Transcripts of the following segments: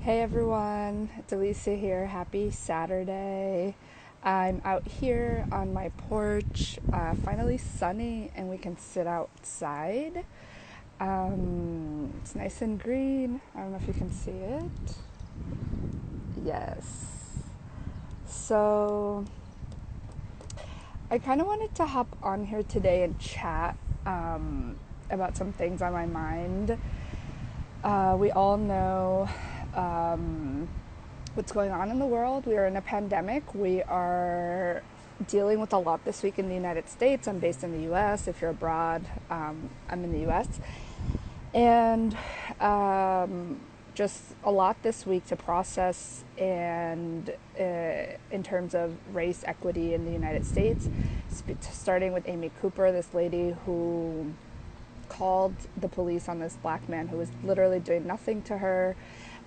Hey everyone, it's Alicia here. Happy Saturday. I'm out here on my porch, finally sunny, and we can sit outside. It's nice and green. I don't know if you can see it. Yes. So, I kind of wanted to hop on here today and chat about some things on my mind. We all know what's going on in the world. We are in a pandemic. We are dealing with a lot this week in the United States. I'm based in the U.S. If you're abroad, I'm in the U.S. And just a lot this week to process, and in terms of race equity in the United States, starting with Amy Cooper, this lady who called the police on this black man who was literally doing nothing to her,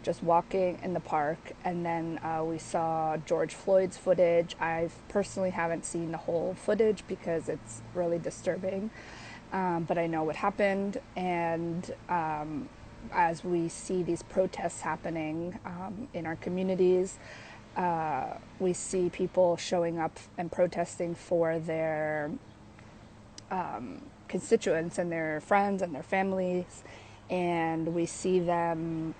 just walking in the park. And then we saw George Floyd's footage. I personally haven't seen the whole footage because it's really disturbing, but I know what happened. And as we see these protests happening in our communities, we see people showing up and protesting for their constituents and their friends and their families, and we see them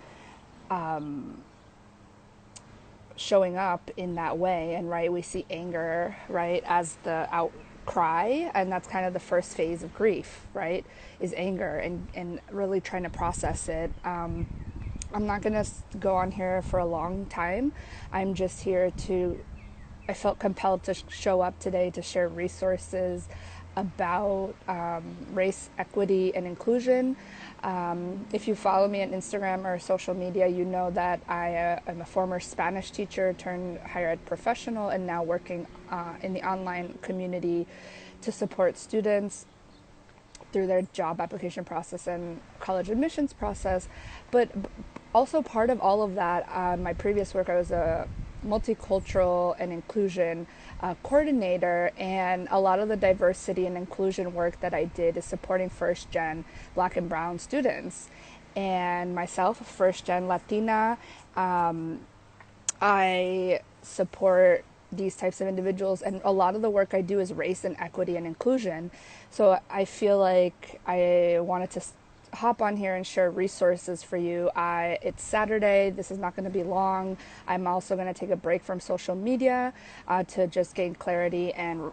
showing up in that way. And right, we see anger, right, as the outcry, and that's kind of the first phase of grief, right, is anger and really trying to process it. I'm not going to go on here for a long time. I'm just here I felt compelled to show up today to share resources about race equity and inclusion. If you follow me on Instagram or social media, you know that I am a former Spanish teacher turned higher ed professional, and now working in the online community to support students through their job application process and college admissions process. But also part of all of that, my previous work, I was a multicultural and inclusion coordinator, and a lot of the diversity and inclusion work that I did is supporting first-gen Black and Brown students. And myself, a first-gen Latina, I support these types of individuals, and a lot of the work I do is race and equity and inclusion. So I feel like I wanted to hop on here and share resources for you. It's Saturday. This is not going to be long. I'm also going to take a break from social media to just gain clarity and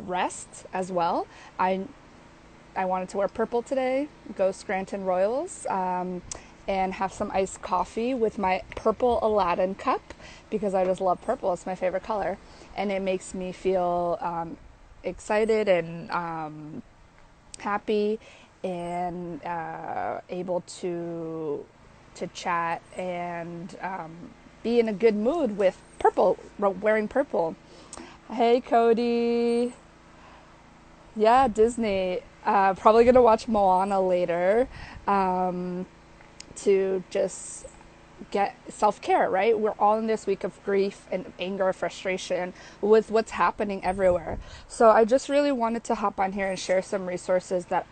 rest as well. I wanted to wear purple today, go Scranton Royals, and have some iced coffee with my purple Aladdin cup because I just love purple. It's my favorite color, and it makes me feel excited and happy, and able to chat and be in a good mood with purple, wearing purple. Hey, Cody. Yeah, Disney. Probably going to watch Moana later to just get self-care, right? We're all in this week of grief and anger, frustration with what's happening everywhere. So I just really wanted to hop on here and share some resources that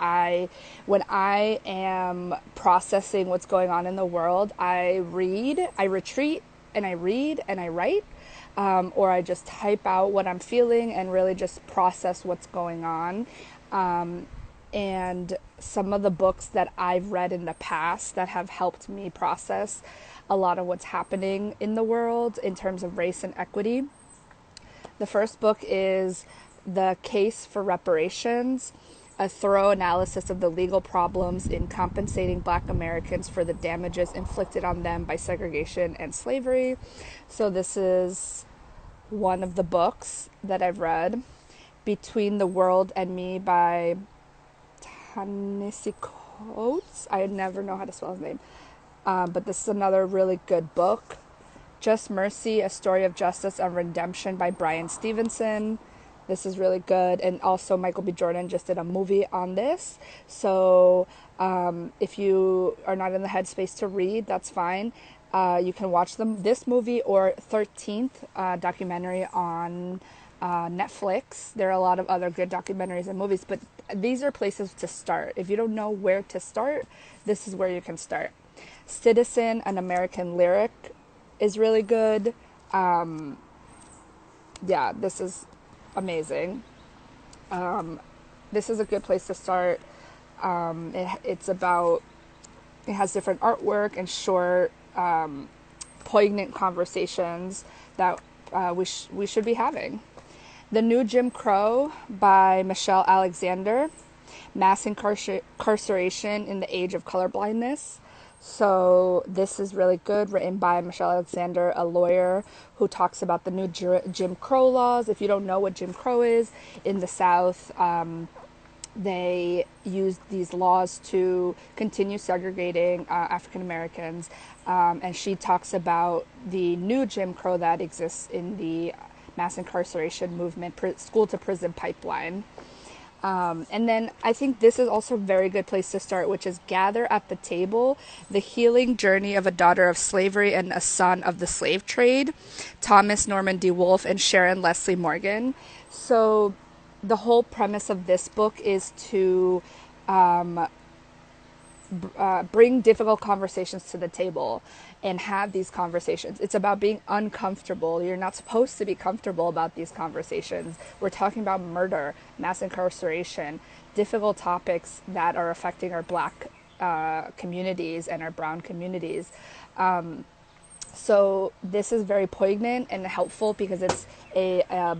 when I am processing what's going on in the world, I retreat, and I read and I write, or I just type out what I'm feeling and really just process what's going on. And some of the books that I've read in the past that have helped me process a lot of what's happening in the world in terms of race and equity. The first book is The Case for Reparations, a thorough analysis of the legal problems in compensating Black Americans for the damages inflicted on them by segregation and slavery. So this is one of the books that I've read. Between the World and Me by Ta-Nehisi. I never know how to spell his name. But this is another really good book. Just Mercy, A Story of Justice and Redemption by Bryan Stevenson. This is really good. And also Michael B. Jordan just did a movie on this. So if you are not in the headspace to read, that's fine. You can watch this movie or 13th documentary on Netflix. There are a lot of other good documentaries and movies, but these are places to start. If you don't know where to start, this is where you can start. Citizen, An American Lyric is really good. Yeah, this is amazing. This is a good place to start. It's about, it has different artwork and short, poignant conversations that we should be having. The New Jim Crow by Michelle Alexander, Mass Incarceration in the Age of Colorblindness. So this is really good, written by Michelle Alexander, a lawyer who talks about the new Jim Crow laws. If you don't know what Jim Crow is, in the South, they used these laws to continue segregating African Americans. And she talks about the new Jim Crow that exists in the mass incarceration movement, school to prison pipeline. And then I think this is also a very good place to start, which is Gather at the Table, The Healing Journey of a Daughter of Slavery and a Son of the Slave Trade, Thomas Norman D. Wolfe and Sharon Leslie Morgan. So the whole premise of this book is to bring difficult conversations to the table and have these conversations. It's about being uncomfortable. You're not supposed to be comfortable about these conversations. We're talking about murder, mass incarceration, difficult topics that are affecting our Black communities and our brown communities. So this is very poignant and helpful because it's a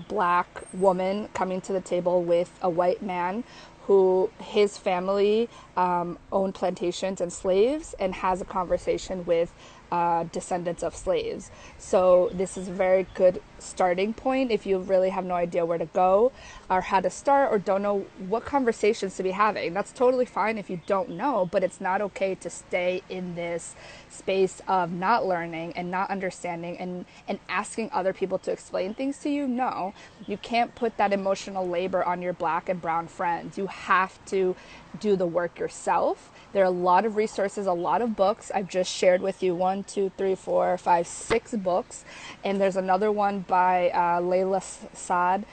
Black woman coming to the table with a white man who his family owned plantations and slaves, and has a conversation with descendants of slaves. So this is a very good starting point if you really have no idea where to go or how to start, or don't know what conversations to be having. That's totally fine if you don't know, but it's not okay to stay in this space of not learning and not understanding and asking other people to explain things to you. No, you can't put that emotional labor on your Black and brown friends. You have to do the work yourself. There are a lot of resources, a lot of books. I've just shared with you 6 books. And there's another one by Layla Saad,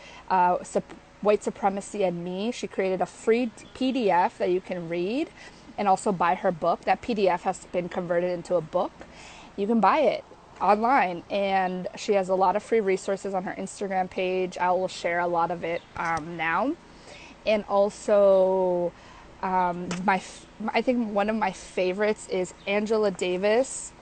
White Supremacy and Me. She created a free PDF that you can read and also buy her book. That PDF has been converted into a book. You can buy it online, and she has a lot of free resources on her Instagram page. I will share a lot of it now. And also, I think one of my favorites is Angela Davis,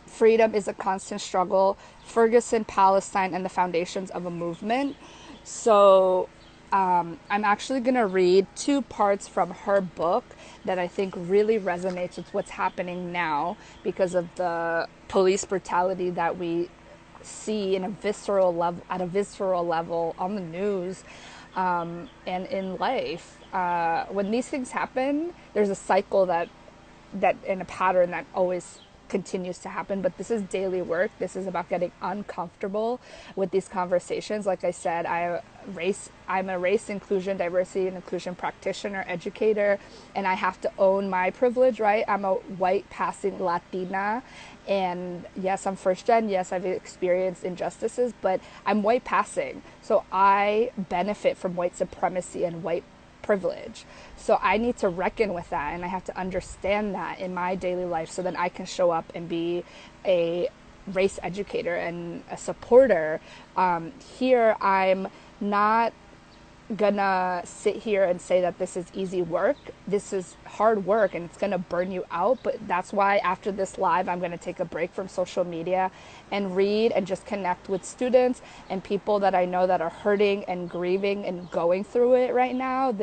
Freedom is a Constant Struggle, Ferguson, Palestine, and the Foundations of a Movement. So I'm actually going to read 2 parts from her book that I think really resonates with what's happening now because of the police brutality that we see in a visceral level, at a visceral level on the news and in life. When these things happen, there's a cycle that and a pattern that always continues to happen, but this is daily work. This is about getting uncomfortable with these conversations. Like I said, I'm a race, inclusion, diversity, and inclusion practitioner, educator, and I have to own my privilege, right? I'm a white passing Latina, and yes, I'm first gen. Yes, I've experienced injustices, but I'm white passing. So I benefit from white supremacy and white privilege. So I need to reckon with that, and I have to understand that in my daily life so that I can show up and be a race educator and a supporter. Here, I'm not gonna sit here and say that this is easy work. This is hard work and it's gonna burn you out, but that's why after this live I'm gonna take a break from social media and read and just connect with students and people that I know that are hurting and grieving and going through it right now.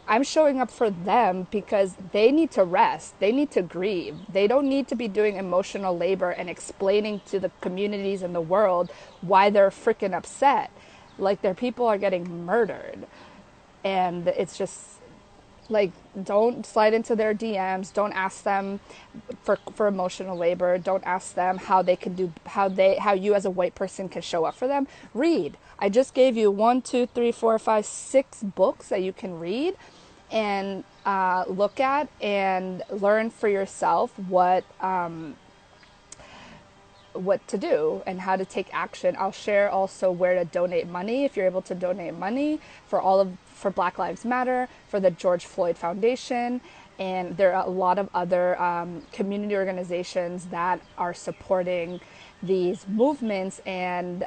I'm showing up for them because they need to rest. They need to grieve. They don't need to be doing emotional labor and explaining to the communities and the world why they're freaking upset. Like, their people are getting murdered. And it's just like, don't slide into their DMs. Don't ask them for emotional labor. Don't ask them how they can do, how you as a white person can show up for them. Read. I just gave you 6 books that you can read and look at and learn for yourself what to do and how to take action. I'll share also where to donate money if you're able to donate money for Black Lives Matter, for the George Floyd Foundation, And there are a lot of other community organizations that are supporting these movements and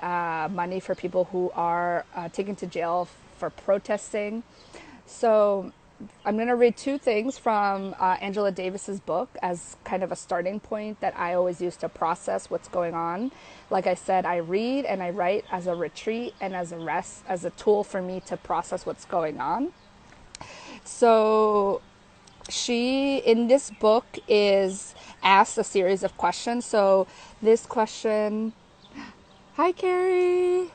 money for people who are taken to jail for protesting. So I'm going to read two things from Angela Davis's book as kind of a starting point that I always use to process what's going on. Like I said, I read and I write as a retreat and as a rest, as a tool for me to process what's going on. So she, in this book, is asked a series of questions. So this question, hi Carrie,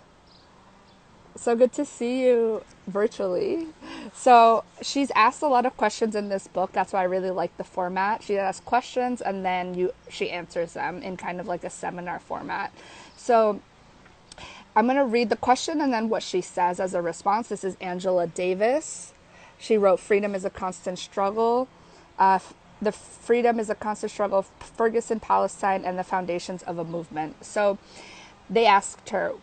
so good to see you virtually. So she's asked a lot of questions in this book. That's why I really like the format. She asks questions and then she answers them in kind of like a seminar format. So I'm going to read the question and then what she says as a response. This is Angela Davis. She wrote Freedom is a Constant Struggle. The Freedom is a Constant Struggle, Ferguson, Palestine, and the Foundations of a Movement. So they asked her,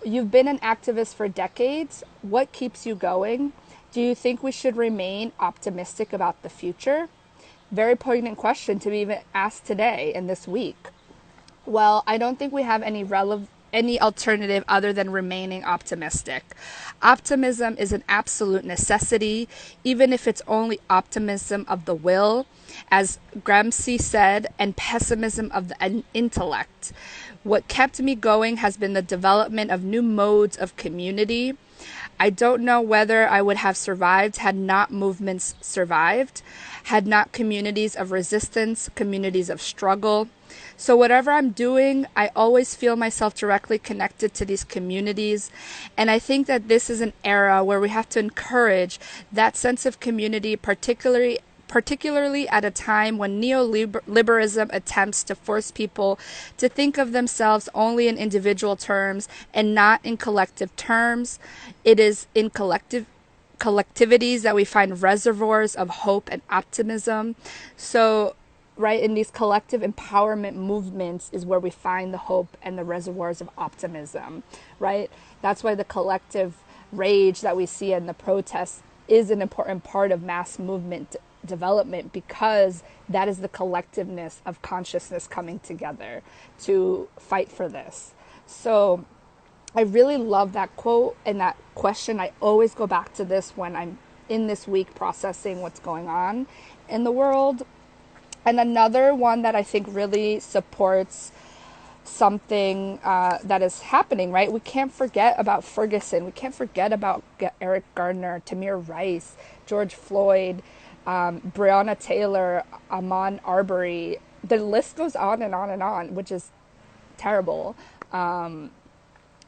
you've been an activist for decades. What keeps you going? Do you think we should remain optimistic about the future? Very poignant question to be even asked today in this week. Well, I don't think we have any alternative other than remaining optimistic. Optimism is an absolute necessity, even if it's only optimism of the will, as Gramsci said, and pessimism of the intellect. What kept me going has been the development of new modes of community. I don't know whether I would have survived had not movements survived, had not communities of resistance, communities of struggle. So whatever I'm doing, I always feel myself directly connected to these communities. And I think that this is an era where we have to encourage that sense of community, particularly at a time when neoliberalism attempts to force people to think of themselves only in individual terms and not in collective terms. It is in collectivities that we find reservoirs of hope and optimism. So, right, in these collective empowerment movements is where we find the hope and the reservoirs of optimism, right? That's why the collective rage that we see in the protests is an important part of mass movement development, because that is the collectiveness of consciousness coming together to fight for this. So I really love that quote and that question. I always go back to this when I'm in this week processing what's going on in the world. And another one that I think really supports something that is happening, right? We can't forget about Ferguson. We can't forget about Eric Garner, Tamir Rice, George Floyd, Breonna Taylor, Ahmaud Arbery. The list goes on and on and on, which is terrible.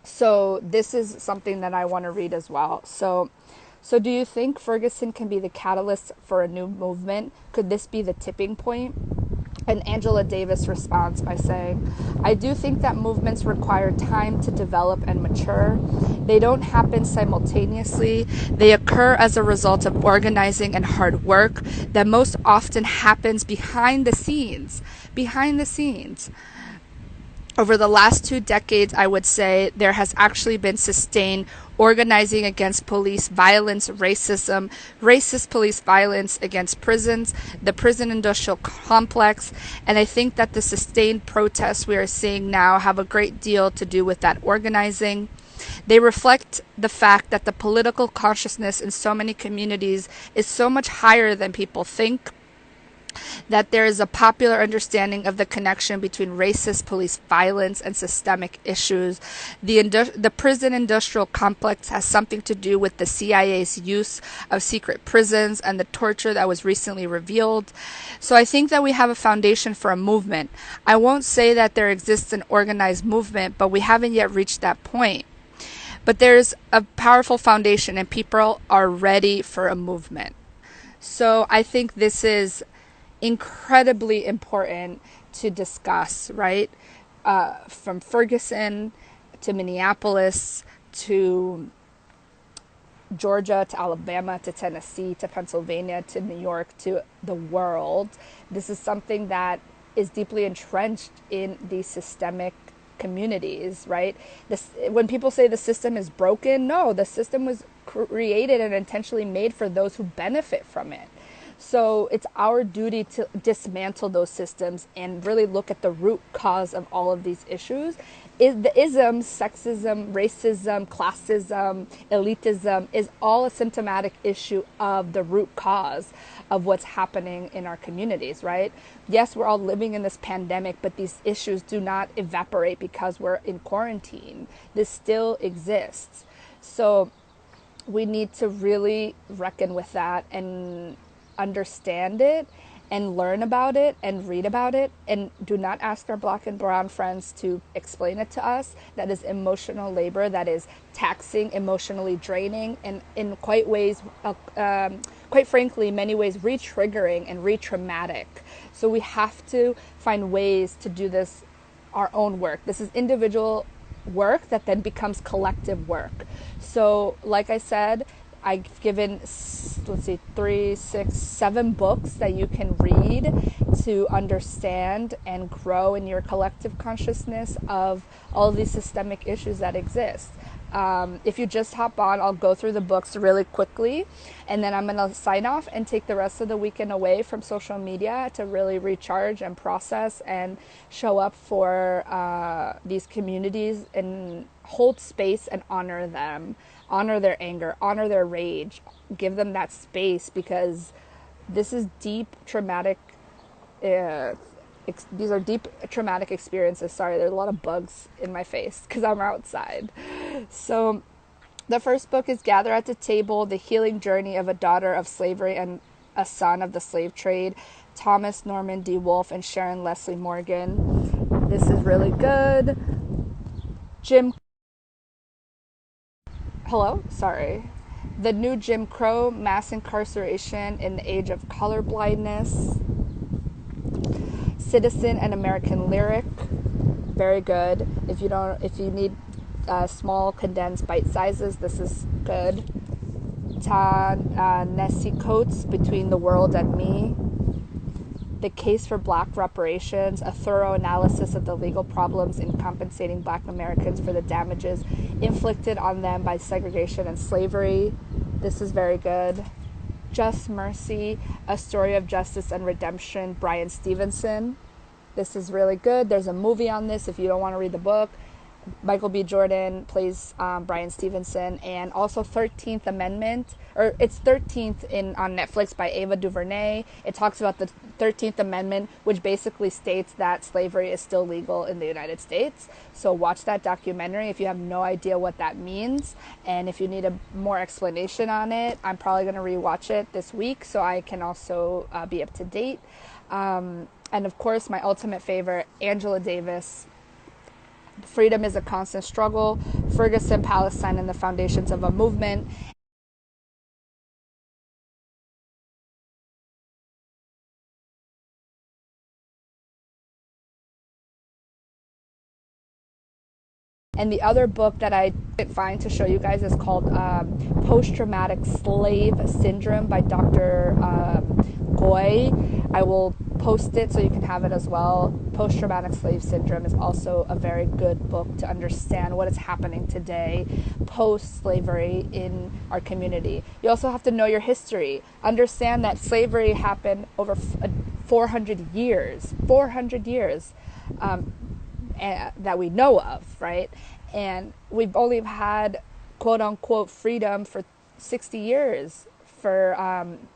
So this is something that I want to read as well. So do you think Ferguson can be the catalyst for a new movement? Could this be the tipping point? And Angela Davis responds by saying, I do think that movements require time to develop and mature. They don't happen simultaneously. They occur as a result of organizing and hard work that most often happens behind the scenes. Behind the scenes. Over the last 2 decades, I would say there has actually been sustained organizing against police violence, racism, racist police violence against prisons, the prison industrial complex, and I think that the sustained protests we are seeing now have a great deal to do with that organizing. They reflect the fact that the political consciousness in so many communities is so much higher than people think, that there is a popular understanding of the connection between racist police violence and systemic issues. The prison industrial complex has something to do with the CIA's use of secret prisons and the torture that was recently revealed. So I think that we have a foundation for a movement. I won't say that there exists an organized movement, but we haven't yet reached that point. But there's a powerful foundation and people are ready for a movement. So I think this is incredibly important to discuss, right? From Ferguson to Minneapolis to Georgia to Alabama to Tennessee to Pennsylvania to New York to the world. This is something that is deeply entrenched in these systemic communities, right? When people say the system is broken, no, the system was created and intentionally made for those who benefit from it. So it's our duty to dismantle those systems and really look at the root cause of all of these issues. The isms, sexism, racism, classism, elitism is all a symptomatic issue of the root cause of what's happening in our communities, right? Yes, we're all living in this pandemic, but these issues do not evaporate because we're in quarantine. This still exists. So we need to really reckon with that and understand it and learn about it and read about it, and do not ask our Black and brown friends to explain it to us. That is emotional labor, that is taxing, emotionally draining, and in quite frankly, many ways re-triggering and re-traumatic. So we have to find ways to do this our own work. This is individual work that then becomes collective work. So like I said, I've given, 3, 6, 7 books that you can read to understand and grow in your collective consciousness of all of these systemic issues that exist. If you just hop on, I'll go through the books really quickly, and then I'm going to sign off and take the rest of the weekend away from social media to really recharge and process and show up for these communities and hold space and honor them. Honor their anger, honor their rage, give them that space, because this is deep traumatic, these are deep traumatic experiences. Sorry, there's a lot of bugs in my face because I'm outside. So the first book is Gather at the Table, The Healing Journey of a Daughter of Slavery and a Son of the Slave Trade, Thomas Norman D. Wolfe and Sharon Leslie Morgan. This is really good. The New Jim Crow, Mass Incarceration in the Age of Colorblindness, Citizen and American Lyric, very good. If you need small condensed bite sizes, this is good. Ta-Nehisi Coates, Between the World and Me, The Case for Black Reparations, a thorough analysis of the legal problems in compensating Black Americans for the damages inflicted on them by segregation and slavery. This is very good. Just Mercy, A Story of Justice and Redemption, Bryan Stevenson. This is really good. There's a movie on this if you don't want to read the book. Michael B. Jordan plays Bryan Stevenson, and also 13th Amendment, or it's 13th on Netflix by Ava DuVernay. It talks about the 13th Amendment, which basically states that slavery is still legal in the United States. So watch that documentary if you have no idea what that means, and if you need a more explanation on it. I'm probably going to rewatch it this week so I can also be up to date. And of course, my ultimate favorite, Angela Davis, Freedom is a Constant Struggle, Ferguson, Palestine, and the Foundations of a Movement. And the other book that I didn't find to show you guys is called Post-Traumatic Slave Syndrome by Dr. Goy. I will post it so you can have it as well. Post-Traumatic Slave Syndrome is also a very good book to understand what is happening today post-slavery in our community. You also have to know your history. Understand that slavery happened over 400 years. 400 years. That we know of, right? And we've only had quote-unquote freedom for 60 years, for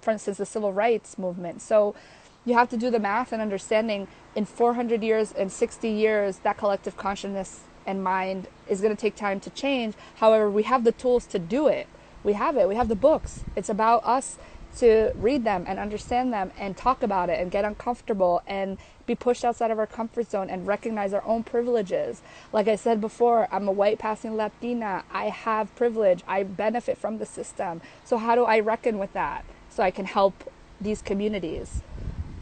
instance, the civil rights movement. So you have to do the math and understanding in 400 years and 60 years, that collective consciousness and mind is going to take time to change. However, we have the tools to do it. We have it. We have the books. It's about us to read them and understand them and talk about it and get uncomfortable and be pushed outside of our comfort zone and recognize our own privileges. Like I said before, I'm a white passing Latina. I have privilege. I benefit from the system. So how do I reckon with that so I can help these communities?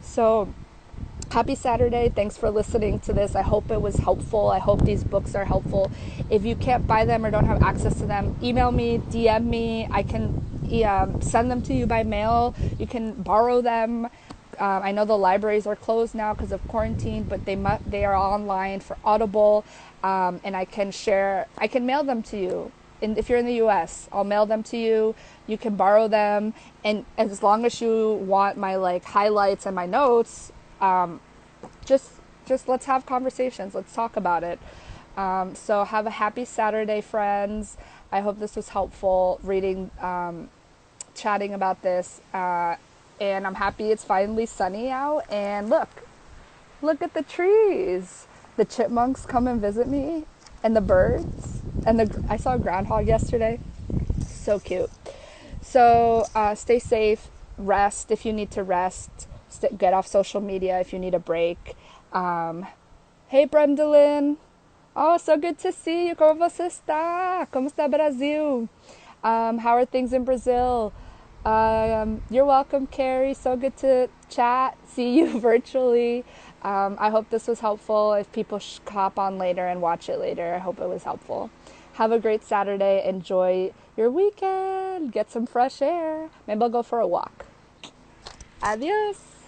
So happy Saturday. Thanks for listening to this. I hope it was helpful. I hope these books are helpful. If you can't buy them or don't have access to them, email me, DM me. I can send them to you by mail. You can borrow them. I know the libraries are closed now because of quarantine, but they are online for Audible, and I can mail them to you. And if you're in the US, I'll mail them to you. You can borrow them. And as long as you want my like highlights and my notes, just let's have conversations. Let's talk about it. So have a happy Saturday, friends. I hope this was helpful reading, chatting about this. And I'm happy it's finally sunny out. And look at the trees. The chipmunks come and visit me, and the birds. And I saw a groundhog yesterday. So cute. So stay safe. Rest if you need to rest. Get off social media if you need a break. Hey, Brendolyn. Oh, so good to see you. Como você está? Como está Brasil? How are things in Brazil? You're welcome, Carrie. So good to chat. See you virtually. I hope this was helpful. If people hop on later and watch it later, I hope it was helpful. Have a great Saturday. Enjoy your weekend. Get some fresh air. Maybe I'll go for a walk. Adios.